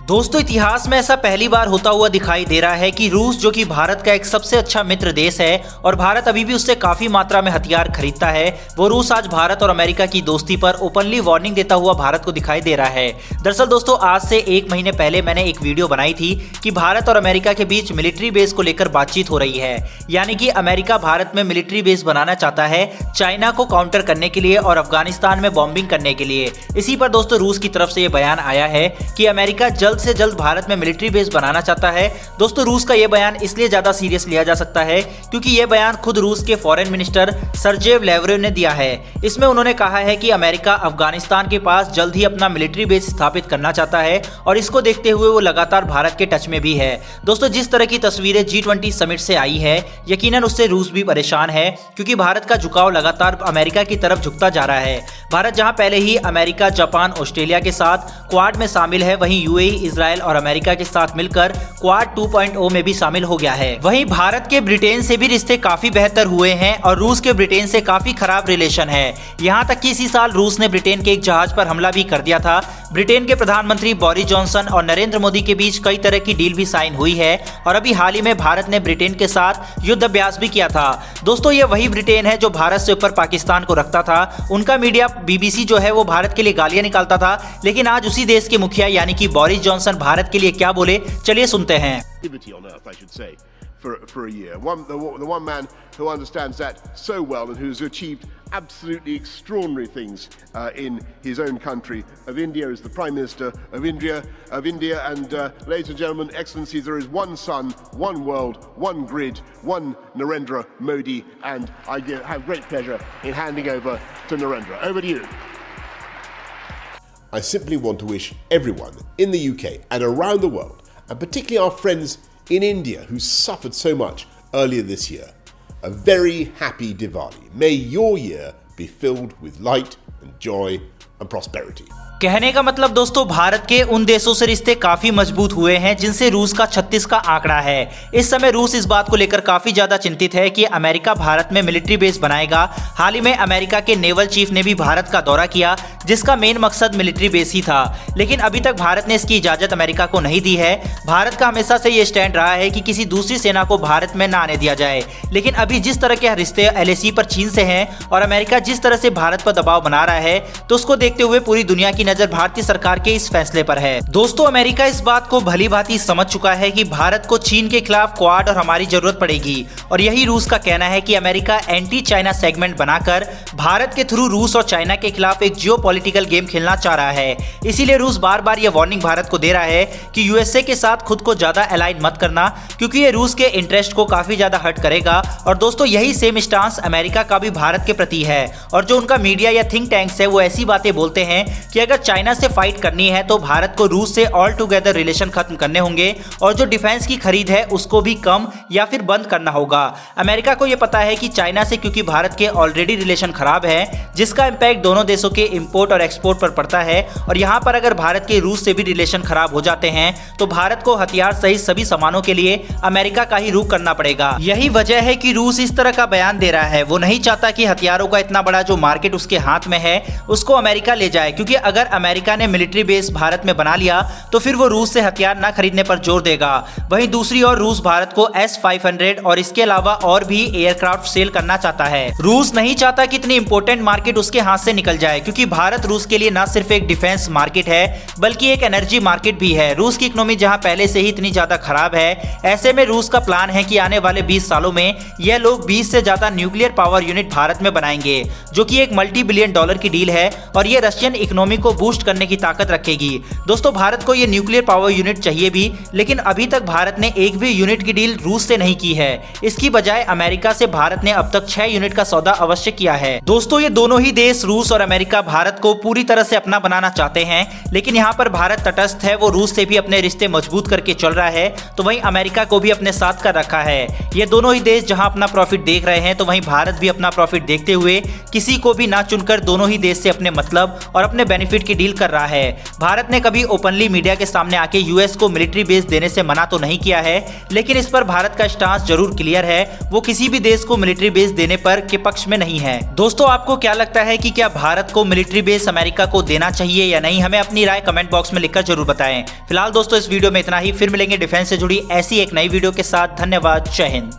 दोस्तों इतिहास में ऐसा पहली बार होता हुआ दिखाई दे रहा है कि रूस, जो कि भारत का एक सबसे अच्छा मित्र देश है और भारत अभी भी उससे काफी मात्रा में हथियार खरीदता है, वो रूस आज भारत और अमेरिका की दोस्ती पर ओपनली वार्निंग देता हुआ भारत को दिखाई दे रहा है। दरअसल दोस्तों आज से 1 महीने पहले मैंने एक वीडियो बनाई थी कि भारत और अमेरिका के बीच मिलिट्री बेस को लेकर बातचीत हो रही है, यानी कि अमेरिका भारत में मिलिट्री बेस बनाना चाहता है चाइना को काउंटर करने के लिए और अफगानिस्तान में बॉम्बिंग करने के लिए। इसी पर दोस्तों रूस की तरफ से यह बयान आया है कि अमेरिका जल्द से जल्द भारत में मिलिट्री बेस बनाना चाहता है। दोस्तों रूस का यह बयान इसलिए ज्यादा सीरियस लिया जा सकता है क्योंकि यह बयान खुद रूस के फॉरेन मिनिस्टर सर्जेय लैवरोव ने दिया है। इसमें उन्होंने कहा है कि अमेरिका अफगानिस्तान के पास जल्द ही अपना मिलिट्री बेस स्थापित करना चाहता है और इसको देखते हुए वो लगातार भारत के टच में भी है। दोस्तों जिस तरह की तस्वीरें G20 समिट से आई है, यकीनन उससे रूस भी परेशान है क्योंकि भारत का झुकाव लगातार अमेरिका की तरफ झुकता जा रहा है। भारत जहां पहले ही अमेरिका, जापान, ऑस्ट्रेलिया के साथ क्वाड में शामिल है, वहीं यूएई, इजराइल और अमेरिका के साथ मिलकर क्वाड 2.0 में भी शामिल हो गया है। वहीं भारत के ब्रिटेन से भी रिश्ते काफी बेहतर हुए हैं और रूस के ब्रिटेन से काफी खराब रिलेशन है। यहां तक कि इसी साल रूस ने ब्रिटेन के एक जहाज पर हमला भी कर दिया था। ब्रिटेन के प्रधानमंत्री बोरिस जॉनसन और नरेंद्र मोदी के बीच कई तरह की डील भी साइन हुई है और अभी हाल ही में भारत ने ब्रिटेन के साथ युद्ध अभ्यास भी किया था। दोस्तों ये वही ब्रिटेन है जो भारत से ऊपर पाकिस्तान को रखता था। उनका मीडिया BBC जो है वो भारत के लिए गालियां निकालता था, लेकिन आज उसी देश के मुखिया यानी कि बोरिस जॉनसन भारत के लिए क्या बोले, चलिए सुनते हैं। For a year, the one man who understands that so well and who's achieved absolutely extraordinary things in his own country of India is the Prime Minister of India, and ladies and gentlemen, excellencies, there is one sun, one world, one grid, one Narendra Modi, and I have great pleasure in handing over to Narendra. Over to you. I simply want to wish everyone in the UK and around the world, and particularly our friends in India who suffered so much earlier this year, a very happy Diwali. May your year be filled with light and joy and prosperity. कहने का मतलब दोस्तों भारत के उन देशों से रिश्ते काफी मजबूत हुए हैं जिनसे रूस का 36 का आंकड़ा है। इस समय रूस इस बात को लेकर काफी ज्यादा चिंतित है कि अमेरिका भारत में मिलिट्री बेस बनाएगा। हाल ही में अमेरिका के नेवल चीफ ने भी भारत का दौरा किया जिसका मेन मकसद मिलिट्री बेस ही था, लेकिन अभी तक भारत ने इसकी इजाजत अमेरिका को नहीं दी है। भारत का हमेशा से ये स्टैंड रहा है कि किसी दूसरी सेना को भारत में ना आने दिया जाए, लेकिन अभी जिस तरह के रिश्ते LAC पर चीन से हैं और अमेरिका जिस तरह से भारत पर दबाव बना रहा है, तो उसको देखते हुए पूरी दुनिया की नजर भारतीय सरकार के इस फैसले पर है। दोस्तों अमेरिका इस बात को भली भांति समझ चुका है कि भारत को चीन के खिलाफ क्वाड और हमारी जरूरत पड़ेगी और यही रूस का कहना है कि अमेरिका एंटी चाइना सेगमेंट बनाकर भारत के थ्रू रूस और चाइना के खिलाफ एक जियोपॉलिटिकल गेम खेलना चाह रहा है। इसीलिए रूस बार बार यह वार्निंग भारत को दे रहा है कि USA के साथ खुद को ज्यादा अलाइन मत करना, क्योंकि ये रूस के इंटरेस्ट को काफी ज्यादा हर्ट करेगा। और दोस्तों यही सेम स्टांस अमेरिका का भी भारत के प्रति है और जो उनका मीडिया या थिंक टैंक्स है वो ऐसी बातें बोलते हैं कि अगर चाइना से फाइट करनी है तो भारत को रूस से ऑल टुगेदर रिलेशन खत्म करने होंगे और जो डिफेंस की खरीद है उसको भी कम या फिर बंद करना होगा। अमेरिका को यह पता है कि चाइना से क्योंकि भारत के ऑलरेडी रिलेशन खराब है, जिसका इंपैक्ट दोनों देशों के इंपोर्ट और एक्सपोर्ट पर पड़ता है, और यहां पर अगर भारत के रूस से भी रिलेशन खराब हो जाते हैं तो भारत को हथियार सहित सभी सामानों के लिए अमेरिका का ही रुख करना पड़ेगा। यही वजह है कि रूस इस तरह का बयान दे रहा है। वो नहीं चाहता कि हथियारों का इतना बड़ा जो मार्केट उसके हाथ में है उसको अमेरिका ले जाए, क्योंकि अगर अमेरिका ने मिलिट्री बेस भारत में बना लिया तो फिर वो रूस से हथियार ना खरीदने पर जोर देगा। वहीं दूसरी ओर रूस भारत को S-500 और इसके अलावा और भी एयरक्राफ्ट सेल करना चाहता है। रूस नहीं चाहता कि इतनी इंपॉर्टेंट मार्केट उसके हाथ से निकल जाए, क्योंकि भारत रूस के लिए ना सिर्फ एक डिफेंस मार्केट है बल्कि एक एनर्जी मार्केट भी है। रूस की इकोनॉमी जहां पहले से ही इतनी ज्यादा खराब है, ऐसे में रूस का प्लान है कि आने वाले 20 सालों में यह लोग 20 से ज्यादा न्यूक्लियर पावर यूनिट भारत में बनाएंगे, जो कि एक $multi-billion की डील है और ये रशियन इकोनॉमी को बूस्ट करने की ताकत रखेगी। दोस्तों भारत को ये न्यूक्लियर पावर यूनिट चाहिए भी, लेकिन अभी तक भारत ने एक भी यूनिट की डील रूस से नहीं की है। इसकी बजाय अमेरिका से भारत ने अब तक 6 यूनिट का सौदा अवश्य किया है। दोस्तों ये दोनों ही देश रूस और अमेरिका भारत को पूरी तरह से अपना बनाना चाहते हैं, लेकिन यहाँ पर भारत तटस्थ है, वो रूस से भी अपने रिश्ते मजबूत करके चल रहा है, तो वहीं अमेरिका को भी अपने साथ कर रखा है। ये दोनों ही देश जहाँ अपना प्रॉफिट देख रहे हैं तो वहीं भारत भी अपना प्रॉफिट देखते हुए किसी को भी ना चुनकर दोनों ही देश से अपने मतलब और अपने बेनिफिट की डील कर रहा है। भारत ने कभी ओपनली मीडिया के सामने आके यूएस को मिलिट्री बेस देने से मना तो नहीं किया है, लेकिन इस पर भारत का स्टांस जरूर क्लियर है, वो किसी भी देश को मिलिट्री बेस देने पर के पक्ष में नहीं है। दोस्तों, आपको क्या लगता है कि क्या भारत को मिलिट्री बेस अमेरिका को देना चाहिए या नहीं? हमें अपनी राय कमेंट बॉक्स में लिखकर जरूर बताएं। फिलहाल दोस्तों, इस वीडियो में इतना ही। फिर मिलेंगे डिफेंस से जुड़ी ऐसी एक नई वीडियो के साथ। धन्यवाद। जय हिंद।